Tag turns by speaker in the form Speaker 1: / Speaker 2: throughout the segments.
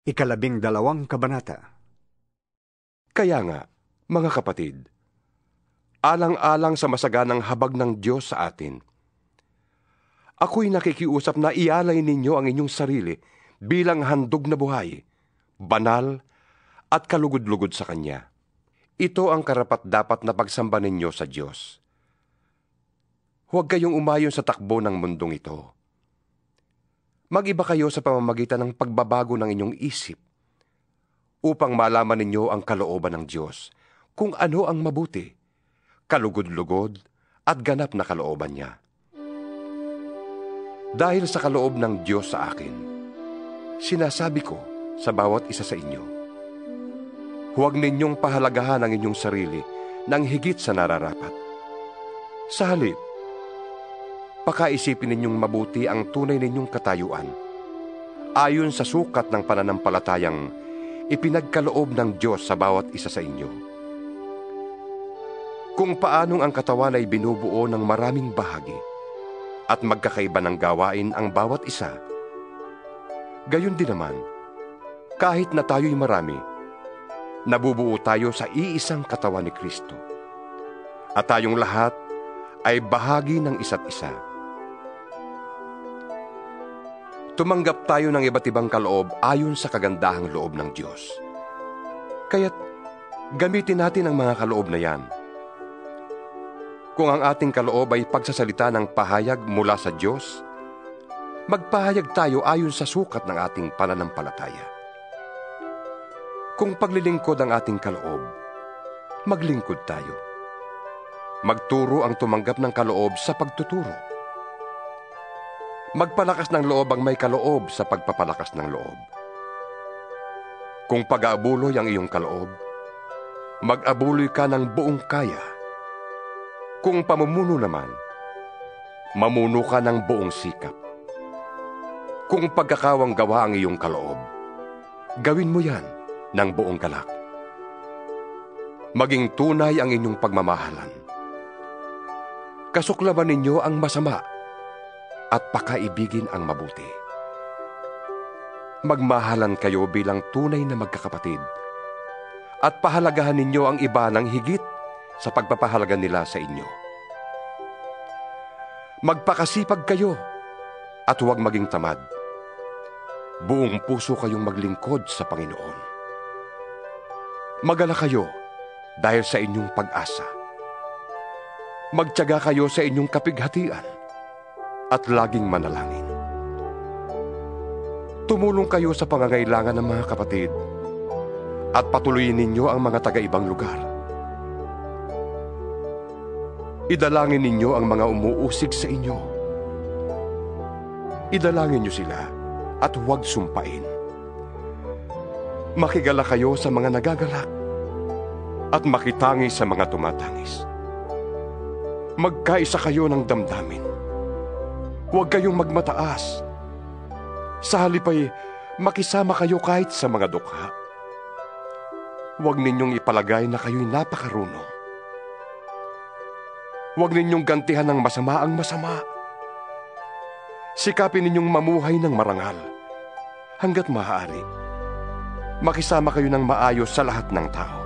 Speaker 1: 12 kabanata.
Speaker 2: Kaya nga, mga kapatid, alang-alang sa masaganang habag ng Diyos sa atin, ako'y nakikiusap na ialay ninyo ang inyong sarili bilang handog na buhay, banal at kalugod-lugod sa Kanya. Ito ang karapat-dapat na pagsamba ninyo sa Diyos. Huwag kayong umayon sa takbo ng mundong ito. Mag-iba kayo sa pamamagitan ng pagbabago ng inyong isip upang malaman ninyo ang kalooban ng Diyos, kung ano ang mabuti, kalugod-lugod at ganap na kalooban niya. Dahil sa kaloob ng Diyos sa akin, sinasabi ko sa bawat isa sa inyo, huwag ninyong pahalagahan ang inyong sarili ng higit sa nararapat. Sa halip, pakaisipin ninyong mabuti ang tunay ninyong katayuan, ayon sa sukat ng pananampalatayang ipinagkaloob ng Diyos sa bawat isa sa inyo. Kung paanong ang katawan ay binubuo ng maraming bahagi at magkakaiba ng gawain ang bawat isa, gayon din naman, kahit na tayo'y marami, nabubuo tayo sa iisang katawan ni Kristo, at tayong lahat ay bahagi ng isa't isa. Tumanggap tayo ng iba't ibang kaloob ayon sa kagandahang loob ng Diyos. Kaya't gamitin natin ang mga kaloob na yan. Kung ang ating kaloob ay pagsasalita ng pahayag mula sa Diyos, magpahayag tayo ayon sa sukat ng ating pananampalataya. Kung paglilingkod ang ating kaloob, maglingkod tayo. Magturo ang tumanggap ng kaloob sa pagtuturo. Magpalakas ng loob ang may kaloob sa pagpapalakas ng loob. Kung pag-aabuloy ang iyong kaloob, mag-abuloy ka ng buong kaya. Kung pamumuno naman, mamuno ka ng buong sikap. Kung pagkakawang gawa ang iyong kaloob, gawin mo yan ng buong galak. Maging tunay ang inyong pagmamahalan. Kasuklaman ninyo ang masama at pakaibigin ang mabuti. Magmahalan kayo bilang tunay na magkakapatid at pahalagahan ninyo ang iba ng higit sa pagpapahalaga nila sa inyo. Magpakasipag kayo at huwag maging tamad. Buong puso kayong maglingkod sa Panginoon. Magala kayo dahil sa inyong pag-asa. Magtiyaga kayo sa inyong kapighatian at laging manalangin. Tumulong kayo sa pangangailangan ng mga kapatid at patuloyin ninyo ang mga taga-ibang lugar. Idalangin ninyo ang mga umuusig sa inyo. Idalangin niyo sila at huwag sumpain. Makigala kayo sa mga nagagalak at makitangis sa mga tumatangis. Magkaisa kayo ng damdamin. Huwag kayong magmataas. Sa halip ay makisama kayo kahit sa mga dukha. Huwag ninyong ipalagay na kayo'y napakarunong. Huwag ninyong gantihan ng masama ang masama. Sikapin ninyong mamuhay ng marangal hanggat maaari. Makisama kayo ng maayos sa lahat ng tao.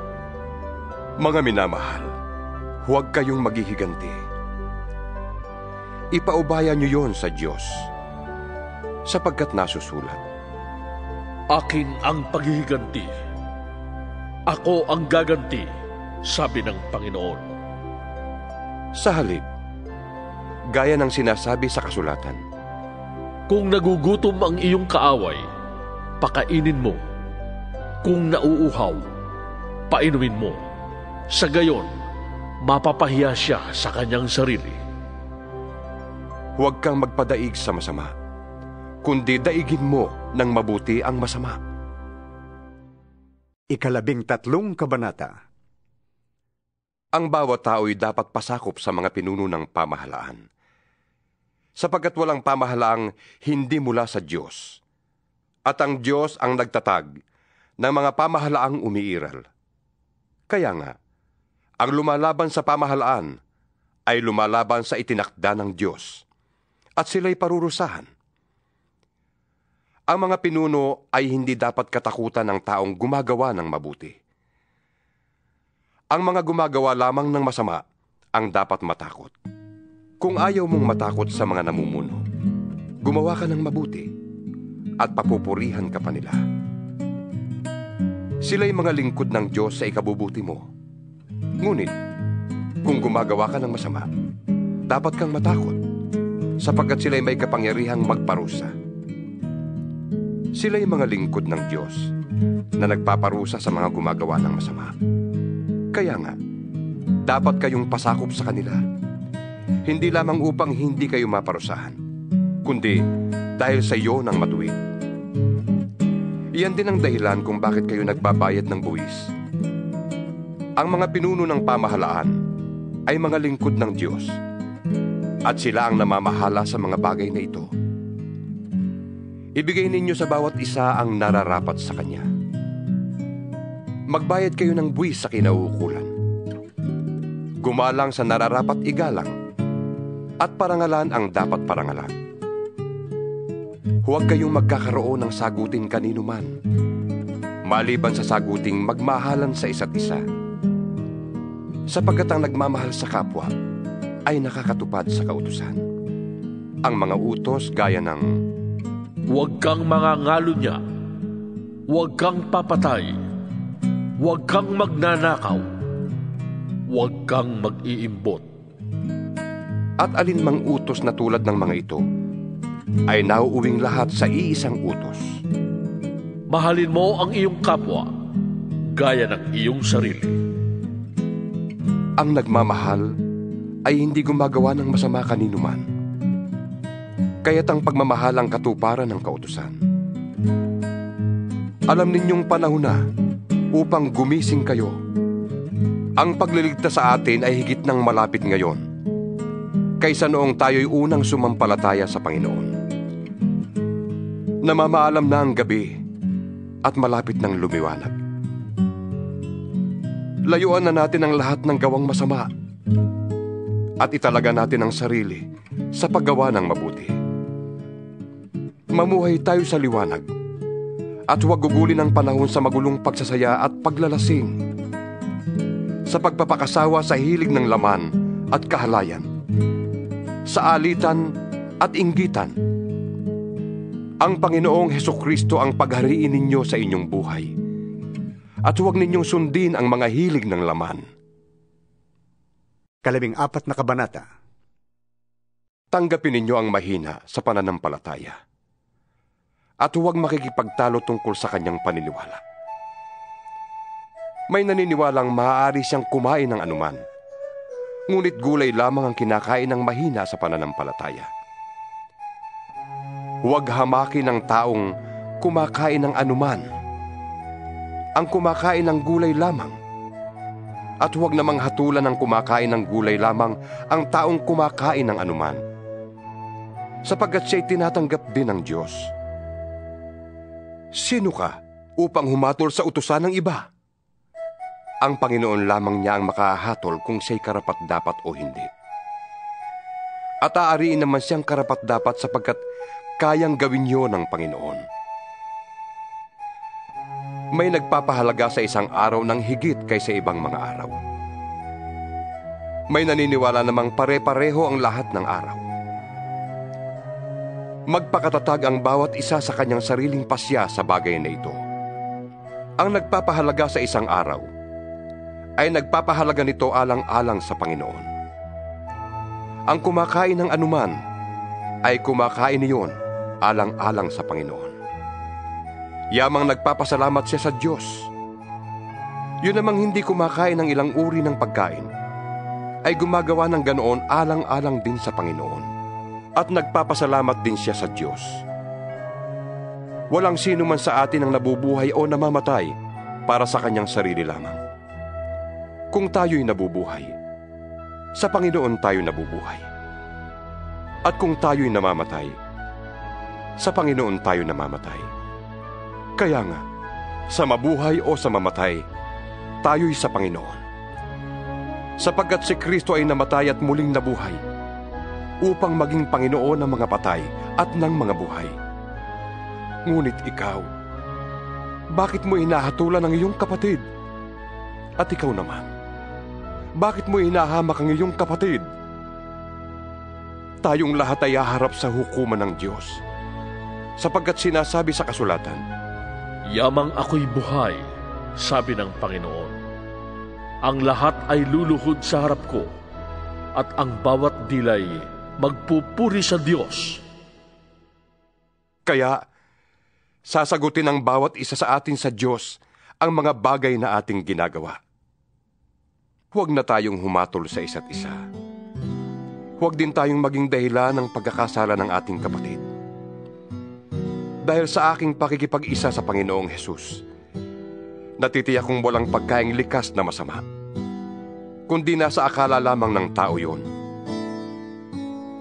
Speaker 2: Mga minamahal, huwag kayong maghihiganti. Ipaubaya niyo yon sa Diyos, sapagkat nasusulat,
Speaker 3: akin ang paghihiganti. Ako ang gaganti, sabi ng Panginoon.
Speaker 2: Sa halip, gaya ng sinasabi sa kasulatan,
Speaker 3: kung nagugutom ang iyong kaaway, pakainin mo. Kung nauuhaw, painumin mo. Sa gayon, mapapahiya siya sa kanyang sarili.
Speaker 2: Huwag kang magpadaig sa masama, kundi daigin mo ng mabuti ang masama.
Speaker 1: 13 kabanata.
Speaker 2: Ang bawat tao'y dapat pasakop sa mga pinuno ng pamahalaan, sapagkat walang pamahalaang hindi mula sa Diyos, at ang Diyos ang nagtatag ng mga pamahalaang umiiral. Kaya nga, ang lumalaban sa pamahalaan ay lumalaban sa itinakda ng Diyos, at sila'y parurusahan. Ang mga pinuno ay hindi dapat katakutan ng taong gumagawa ng mabuti. Ang mga gumagawa lamang ng masama ang dapat matakot. Kung ayaw mong matakot sa mga namumuno, gumawa ka ng mabuti at papupurihan ka pa nila. Sila'y mga lingkod ng Diyos sa ikabubuti mo. Ngunit, kung gumagawa ka ng masama, dapat kang matakot, sapagkat sila'y may kapangyarihang magparusa. Sila'y mga lingkod ng Diyos na nagpaparusa sa mga gumagawa ng masama. Kaya nga, dapat kayong pasakop sa kanila, hindi lamang upang hindi kayo maparusahan, kundi dahil sa iyo ng matuwid. Iyan din ang dahilan kung bakit kayo nagbabayad ng buwis. Ang mga pinuno ng pamahalaan ay mga lingkod ng Diyos, at sila ang namamahala sa mga bagay na ito. Ibigay ninyo sa bawat isa ang nararapat sa kanya. Magbayad kayo ng buwis sa kinauukulan. Gumalang sa nararapat igalang, at parangalan ang dapat parangalan. Huwag kayong magkakaroon ng sagutin kanino man, maliban sa saguting magmahalan sa isa't isa. Sapagkat ang nagmamahal sa kapwa ay nakakatupad sa kautusan. Ang mga utos gaya ng
Speaker 3: huwag kang mangangalunya, huwag kang papatay, huwag kang magnanakaw, huwag kang mag-iimbot.
Speaker 2: at alinmang utos na tulad ng mga ito ay nauuwing lahat sa iisang utos.
Speaker 3: Mahalin mo ang iyong kapwa, gaya ng iyong sarili.
Speaker 2: Ang nagmamahal ay hindi gumagawa ng masama kaninuman. Kaya't ang pagmamahal ang katuparan ng kautusan. Alam ninyong panahon na upang gumising kayo. Ang pagliligtas sa atin ay higit ng malapit ngayon, kaysa noong tayo'y unang sumampalataya sa Panginoon. Namamaalam na ang gabi at malapit ng lumiwanag. Layuan na natin ang lahat ng gawang masama at italaga natin ang sarili sa paggawa ng mabuti. Mamuhay tayo sa liwanag at huwag gugulin ang panahon sa magulong pagsasaya at paglalasing, sa pagpapakasawa sa hilig ng laman at kahalayan, sa alitan at inggitan. Ang Panginoong Hesukristo ang paghariin ninyo sa inyong buhay, at huwag ninyong sundin ang mga hilig ng laman.
Speaker 1: 14 na kabanata.
Speaker 2: Tanggapin ninyo ang mahina sa pananampalataya, at huwag makikipagtalo tungkol sa kanyang paniniwala. May naniniwalang maaari siyang kumain ng anuman, ngunit gulay lamang ang kinakain ng mahina sa pananampalataya. Huwag hamakin ng taong kumakain ng anuman ang kumakain ng gulay lamang, at huwag namang hatulan ng kumakain ng gulay lamang ang taong kumakain ng anuman, sapagkat siya'y tinatanggap din ng Diyos. Sino ka upang humatol sa utusan ng iba? Ang Panginoon lamang niya ang makahatol kung siya'y karapat-dapat o hindi. At aariin naman siyang karapat-dapat sapagkat kayang gawin niyo ng Panginoon. May nagpapahalaga sa isang araw ng higit kaysa ibang mga araw. May naniniwala namang pare-pareho ang lahat ng araw. Magpakatatag ang bawat isa sa kanyang sariling pasya sa bagay na ito. Ang nagpapahalaga sa isang araw ay nagpapahalaga nito alang-alang sa Panginoon. Ang kumakain ng anuman ay kumakain niyon alang-alang sa Panginoon. Yamang nagpapasalamat siya sa Diyos. Yun namang hindi kumakain ng ilang uri ng pagkain ay gumagawa ng ganoon alang-alang din sa Panginoon, at nagpapasalamat din siya sa Diyos. Walang sino man sa atin ang nabubuhay o namamatay para sa kanyang sarili lamang. Kung tayo'y nabubuhay, sa Panginoon tayo nabubuhay. At kung tayo'y namamatay, sa Panginoon tayo namamatay. Kaya nga, sa mabuhay o sa mamatay, tayo'y sa Panginoon. Sapagkat si Kristo ay namatay at muling nabuhay, upang maging Panginoon ng mga patay at ng mga buhay. Ngunit ikaw, bakit mo hinahatulan ang iyong kapatid? At ikaw naman, bakit mo hinahamak ang iyong kapatid? Tayong lahat ay haharap sa hukuman ng Diyos, sapagkat sinasabi sa kasulatan,
Speaker 3: Yamang ako'y buhay, sabi ng Panginoon. Ang lahat ay luluhod sa harap ko, at ang bawat dilay magpupuri sa Diyos.
Speaker 2: Kaya, sasagutin ng bawat isa sa atin sa Diyos ang mga bagay na ating ginagawa. Huwag na tayong humatol sa isa't isa. Huwag din tayong maging dahilan ng pagkakasala ng ating kapatid. Dahil sa aking pakikipag-isa sa Panginoong Hesus, natitiyak kong walang pagkaing likas na masama, kundi nasa akala lamang ng tao yon.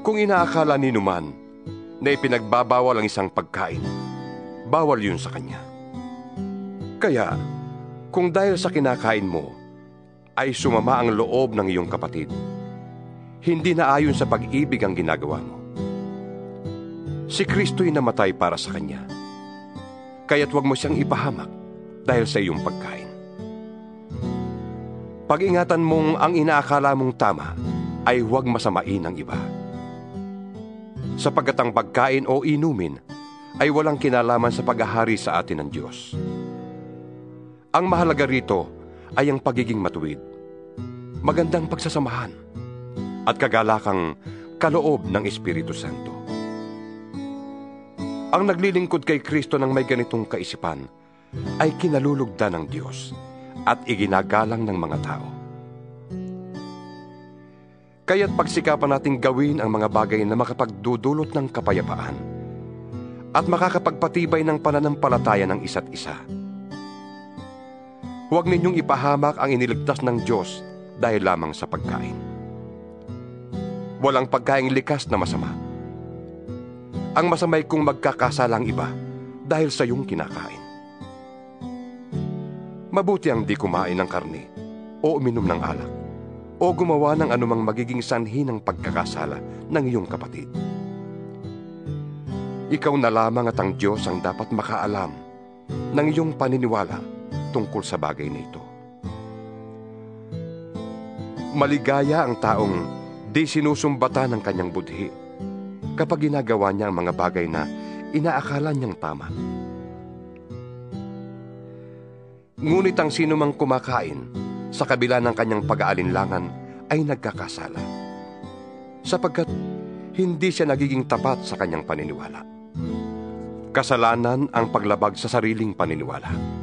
Speaker 2: Kung inaakala ni numan na ipinagbabawal ang isang pagkain, bawal yun sa kanya. Kaya, kung dahil sa kinakain mo, ay sumama ang loob ng iyong kapatid, hindi na ayon sa pag-ibig ang ginagawa mo. Si Kristo'y namatay para sa kanya, kaya't huwag mo siyang ipahamak dahil sa iyong pagkain. Pag-ingatan mong ang inaakala mong tama ay huwag masamain ang iba. Sapagkat ang pagkain o inumin ay walang kinalaman sa paghahari sa atin ng Diyos. Ang mahalaga rito ay ang pagiging matuwid, magandang pagsasamahan, at kagalakang kaloob ng Espiritu Santo. Ang naglilingkod kay Kristo ng may ganitong kaisipan ay kinalulugdan ng Diyos at iginagalang ng mga tao. Kaya't pagsikapan nating gawin ang mga bagay na makapagdudulot ng kapayapaan at makakapagpatibay ng pananampalataya ng isa't isa. Huwag ninyong ipahamak ang iniligtas ng Diyos dahil lamang sa pagkain. Walang pagkaing likas na masama. Ang masamay kung magkakasalang iba dahil sa iyong kinakain. Mabuti ang di kumain ng karne o uminom ng alak o gumawa ng anumang magiging sanhi ng pagkakasala ng iyong kapatid. Ikaw na lamang at ang Diyos ang dapat makaalam ng iyong paniniwala tungkol sa bagay na ito. Maligaya ang taong di sinusumbata ng kanyang budhi kapag ginagawa niya ang mga bagay na inaakala niyang tama. Ngunit ang sinumang kumakain sa kabila ng kanyang pag-aalinlangan ay nagkakasala, sapagkat hindi siya nagiging tapat sa kanyang paniniwala. Kasalanan ang paglabag sa sariling paniniwala.